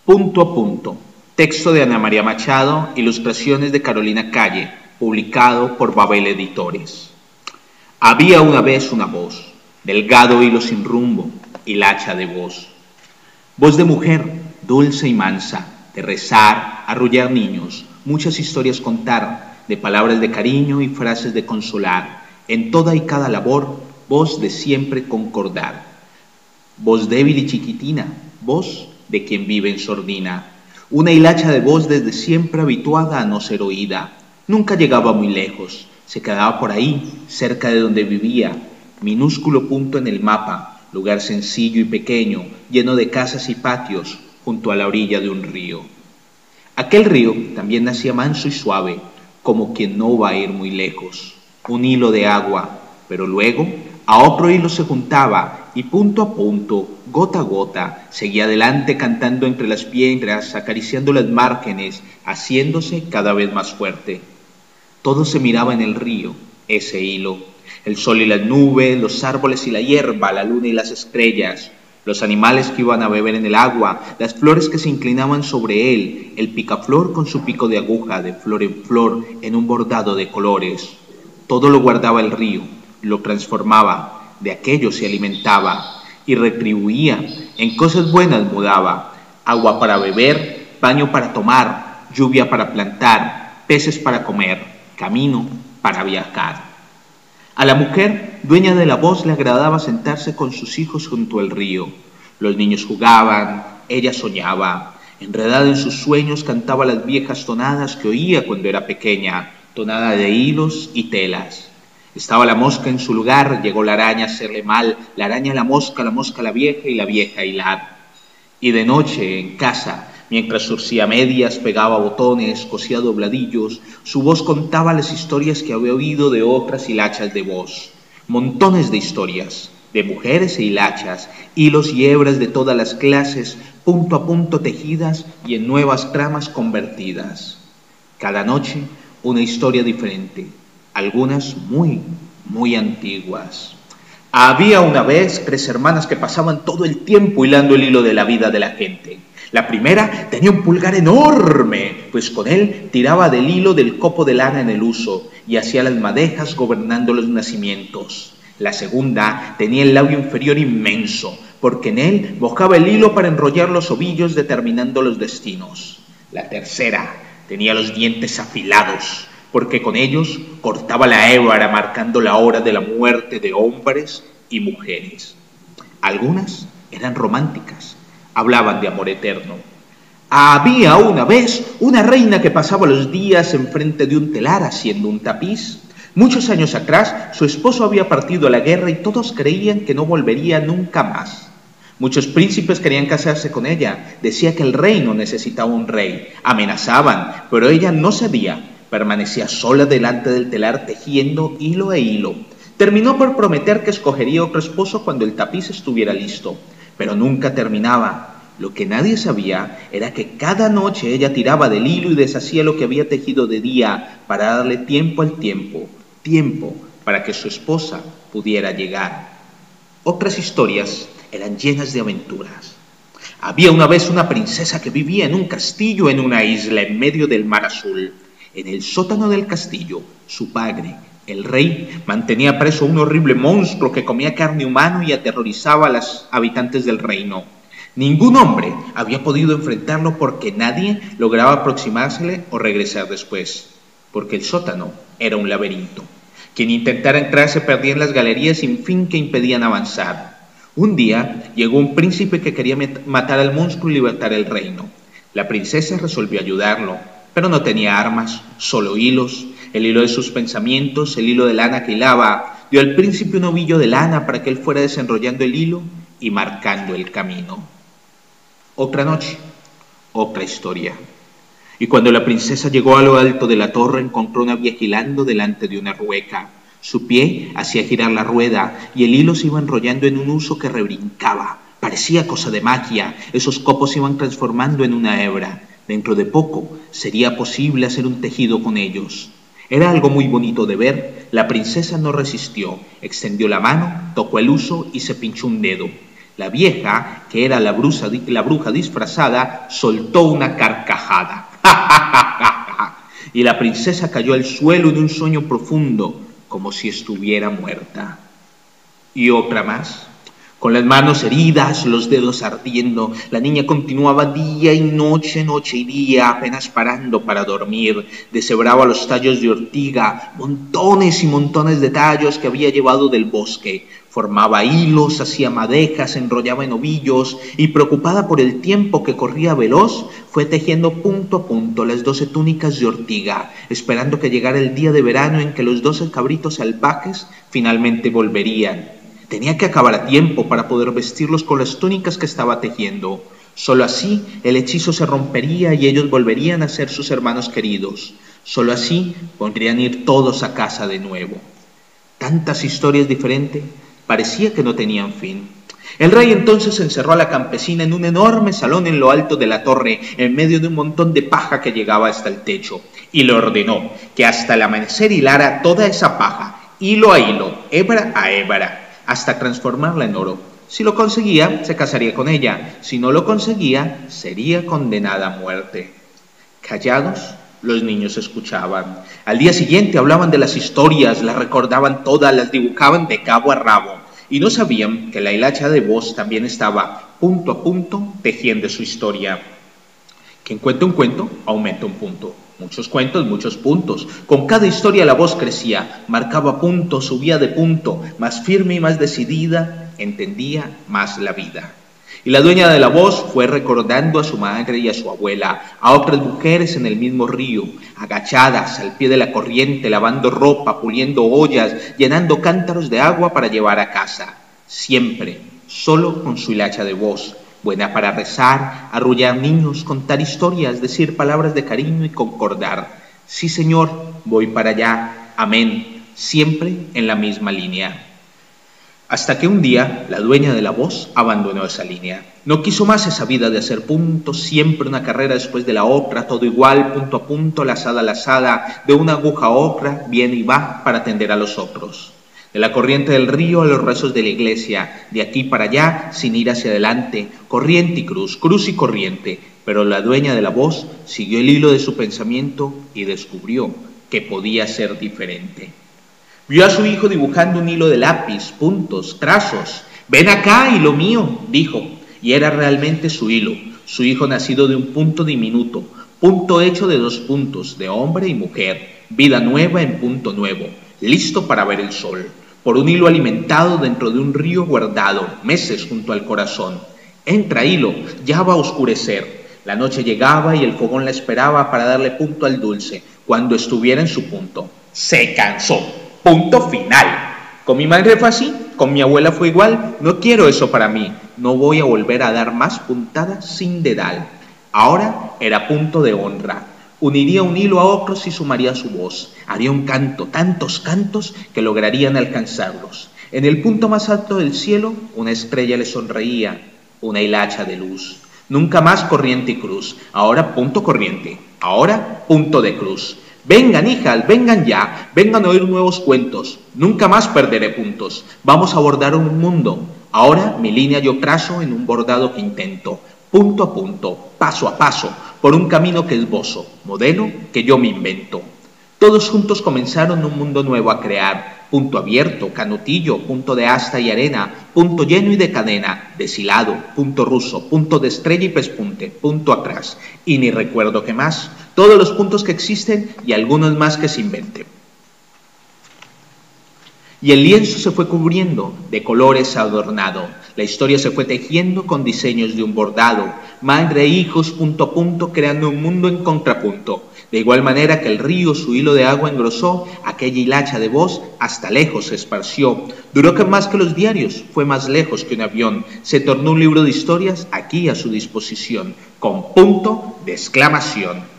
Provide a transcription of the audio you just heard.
Punto a punto. Texto de Ana María Machado, ilustraciones de Carolina Calle, publicado por Babel Editores. Había una vez una voz, delgado hilo sin rumbo, hilacha de voz. Voz de mujer, dulce y mansa, de rezar, arrullar niños, muchas historias contar, de palabras de cariño y frases de consolar, en toda y cada labor, voz de siempre concordar. Voz débil y chiquitina, voz de quien vive en sordina, una hilacha de voz desde siempre habituada a no ser oída. Nunca llegaba muy lejos, se quedaba por ahí, cerca de donde vivía, minúsculo punto en el mapa, lugar sencillo y pequeño, lleno de casas y patios, junto a la orilla de un río. Aquel río también nacía manso y suave, como quien no va a ir muy lejos, un hilo de agua, pero luego a otro hilo se juntaba y punto a punto, gota a gota, seguía adelante cantando entre las piedras, acariciando las márgenes, haciéndose cada vez más fuerte. Todo se miraba en el río, ese hilo, el sol y las nubes, los árboles y la hierba, la luna y las estrellas, los animales que iban a beber en el agua, las flores que se inclinaban sobre él, el picaflor con su pico de aguja, de flor en flor, en un bordado de colores. Todo lo guardaba el río, lo transformaba, de aquello se alimentaba y retribuía, en cosas buenas mudaba, agua para beber, paño para tomar, lluvia para plantar, peces para comer, camino para viajar. A la mujer, dueña de la voz, le agradaba sentarse con sus hijos junto al río. Los niños jugaban, ella soñaba, enredada en sus sueños cantaba las viejas tonadas que oía cuando era pequeña, tonada de hilos y telas. Estaba la mosca en su lugar, llegó la araña a hacerle mal, la araña a la mosca la vieja y la vieja a hilar. Y de noche, en casa, mientras surcía medias, pegaba botones, cosía dobladillos, su voz contaba las historias que había oído de otras hilachas de voz. Montones de historias, de mujeres e hilachas, hilos y hebras de todas las clases, punto a punto tejidas y en nuevas tramas convertidas. Cada noche, una historia diferente. Algunas muy antiguas. Había una vez 3 hermanas que pasaban todo el tiempo hilando el hilo de la vida de la gente. La primera tenía un pulgar enorme, pues con él tiraba del hilo del copo de lana en el uso y hacía las madejas gobernando los nacimientos. La segunda tenía el labio inferior inmenso, porque en él mojaba el hilo para enrollar los ovillos determinando los destinos. La tercera tenía los dientes afilados, porque con ellos cortaba la ébara marcando la hora de la muerte de hombres y mujeres. Algunas eran románticas, hablaban de amor eterno. Había una vez una reina que pasaba los días enfrente de un telar haciendo un tapiz. Muchos años atrás su esposo había partido a la guerra y todos creían que no volvería nunca más. Muchos príncipes querían casarse con ella, decía que el reino necesitaba un rey, amenazaban, pero ella no cedía. Permanecía sola delante del telar tejiendo hilo e hilo. Terminó por prometer que escogería otro esposo cuando el tapiz estuviera listo, pero nunca terminaba. Lo que nadie sabía era que cada noche ella tiraba del hilo y deshacía lo que había tejido de día para darle tiempo al tiempo, tiempo para que su esposa pudiera llegar. Otras historias eran llenas de aventuras. Había una vez una princesa que vivía en un castillo en una isla en medio del mar azul. En el sótano del castillo, su padre, el rey, mantenía preso a un horrible monstruo que comía carne humana y aterrorizaba a los habitantes del reino. Ningún hombre había podido enfrentarlo porque nadie lograba aproximársele o regresar después, porque el sótano era un laberinto. Quien intentara entrar se perdía en las galerías sin fin que impedían avanzar. Un día llegó un príncipe que quería matar al monstruo y libertar el reino. La princesa resolvió ayudarlo, pero no tenía armas, solo hilos, el hilo de sus pensamientos, el hilo de lana que hilaba. Dio al príncipe un ovillo de lana para que él fuera desenrollando el hilo y marcando el camino. Otra noche, otra historia. Y cuando la princesa llegó a lo alto de la torre, encontró una vieja hilando delante de una rueca. Su pie hacía girar la rueda y el hilo se iba enrollando en un huso que rebrincaba. Parecía cosa de magia, esos copos se iban transformando en una hebra. Dentro de poco sería posible hacer un tejido con ellos. Era algo muy bonito de ver. La princesa no resistió, extendió la mano, tocó el huso y se pinchó un dedo. La vieja, que era la bruja disfrazada, soltó una carcajada. Y la princesa cayó al suelo en un sueño profundo, como si estuviera muerta. Y otra más. Con las manos heridas, los dedos ardiendo, la niña continuaba día y noche, noche y día, apenas parando para dormir. Deshebraba los tallos de ortiga, montones y montones de tallos que había llevado del bosque. Formaba hilos, hacía madejas, enrollaba en ovillos y, preocupada por el tiempo que corría veloz, fue tejiendo punto a punto las 12 túnicas de ortiga, esperando que llegara el día de verano en que los 12 cabritos salvajes finalmente volverían. Tenía que acabar a tiempo para poder vestirlos con las túnicas que estaba tejiendo. Solo así el hechizo se rompería y ellos volverían a ser sus hermanos queridos. Solo así podrían ir todos a casa de nuevo. Tantas historias diferentes, parecía que no tenían fin. El rey entonces encerró a la campesina en un enorme salón en lo alto de la torre, en medio de un montón de paja que llegaba hasta el techo, y le ordenó que hasta el amanecer hilara toda esa paja, hilo a hilo, hebra a hebra, hasta transformarla en oro. Si lo conseguía, se casaría con ella. Si no lo conseguía, sería condenada a muerte. Callados, los niños escuchaban. Al día siguiente hablaban de las historias, las recordaban todas, las dibujaban de cabo a rabo. Y no sabían que la hilacha de voz también estaba, punto a punto, tejiendo su historia. Quien cuenta un cuento, aumenta un punto. Muchos cuentos, muchos puntos. Con cada historia la voz crecía, marcaba punto, subía de punto, más firme y más decidida, entendía más la vida. Y la dueña de la voz fue recordando a su madre y a su abuela, a otras mujeres en el mismo río, agachadas al pie de la corriente, lavando ropa, puliendo ollas, llenando cántaros de agua para llevar a casa. Siempre, solo con su hilacha de voz, buena para rezar, arrullar niños, contar historias, decir palabras de cariño y concordar. Sí, Señor, voy para allá. Amén. Siempre en la misma línea. Hasta que un día la dueña de la voz abandonó esa línea. No quiso más esa vida de hacer puntos, siempre una carrera después de la otra, todo igual, punto a punto, lazada, de una aguja a otra, viene y va para atender a los otros. De la corriente del río a los rezos de la iglesia, de aquí para allá, sin ir hacia adelante, corriente y cruz y corriente. Pero la dueña de la voz siguió el hilo de su pensamiento y descubrió que podía ser diferente. Vio a su hijo dibujando un hilo de lápiz, puntos, trazos. «Ven acá, hilo mío», dijo, y era realmente su hilo, su hijo nacido de un punto diminuto, punto hecho de 2 puntos, de hombre y mujer, vida nueva en punto nuevo, listo para ver el sol, por un hilo alimentado dentro de un río guardado, meses junto al corazón. «Entra, hilo, ya va a oscurecer». La noche llegaba y el fogón la esperaba para darle punto al dulce, cuando estuviera en su punto. Se cansó. Punto final. Con mi madre fue así, con mi abuela fue igual. No quiero eso para mí. No voy a volver a dar más puntadas sin dedal. Ahora era punto de honra. Uniría un hilo a otros y sumaría su voz. Haría un canto, tantos cantos que lograrían alcanzarlos. En el punto más alto del cielo, una estrella le sonreía, una hilacha de luz. Nunca más corriente y cruz. Ahora punto corriente. Ahora punto de cruz. Vengan, hijas, vengan ya, vengan a oír nuevos cuentos. Nunca más perderé puntos. Vamos a bordar un mundo. Ahora mi línea yo trazo en un bordado que intento. Punto a punto, paso a paso, por un camino que esbozo, modelo que yo me invento. Todos juntos comenzaron un mundo nuevo a crear. Punto abierto, canutillo, punto de asta y arena, punto lleno y de cadena, deshilado, punto ruso, punto de estrella y pespunte, punto atrás. Y ni recuerdo qué más. Todos los puntos que existen y algunos más que se inventen. Y el lienzo se fue cubriendo, de colores adornado. La historia se fue tejiendo con diseños de un bordado. Madre e hijos, punto a punto, creando un mundo en contrapunto. De igual manera que el río su hilo de agua engrosó, aquella hilacha de voz hasta lejos se esparció. Duró que más que los diarios, fue más lejos que un avión. Se tornó un libro de historias aquí a su disposición, con punto de exclamación.